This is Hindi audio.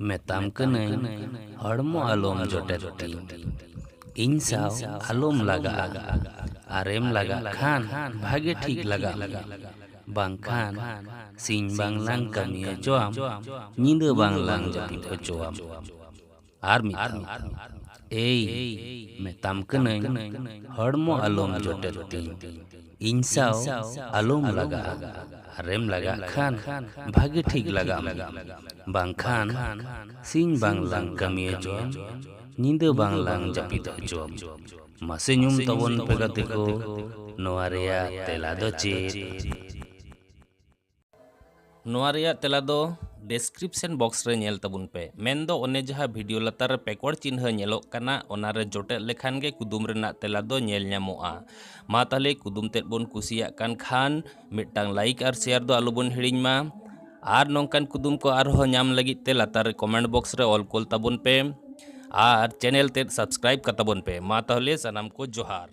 मेताम कनाई हड़मो आलोम जोटेती इन साव आलोम लगा आरेम लगा खान भागे ठीक लगा बांखान सिंह बांगलांग कमिया जोआम नींद बांगलांग जपित अचोआम आर मिताम मेताम कनाई हड़मो आलोम जोटेती इन साव आलोम लगा आरेम लगा खान भागे ठीक लगा बांखान सिंह बांगलांग कमिया जोआम नींद बांगलांग जपित अचोआम मासे ᱧᱩᱢ ᱛᱟᱵᱚᱱ ᱯᱮ ᱜᱟᱛᱮ ᱠᱚ ᱱᱚᱣᱟ ᱨᱮᱭᱟᱜ ᱛᱮᱞᱟ ᱫᱚ ᱪᱮᱫ? नोआ रेया तेला दो डिस्क्रिप्शन बॉक्स रे नेल तबुन पे मेन दो ओने जहा वीडियो लतार रे पेकॉर्ड चिन्ह नेलोग कना ओना रे जोटे लेखान गे कुदुम रेना तेला दो नेल ᱧᱟᱢᱚᱜᱼᱟ मा ताले कुदुम तेद बोन कुसिया कान खान मिटांग लाइक और शेयर दो आलु बोन हिड़िंग मा आर नोंकान कुदुम को आर हो ᱧᱟᱢ लगित ते लतार रे कमेंट बॉक्स रे ऑल कोल तबुन पे आर चैनल तेद सब्सक्राइब कतबुन पे मा ताले सनाम को जोहार।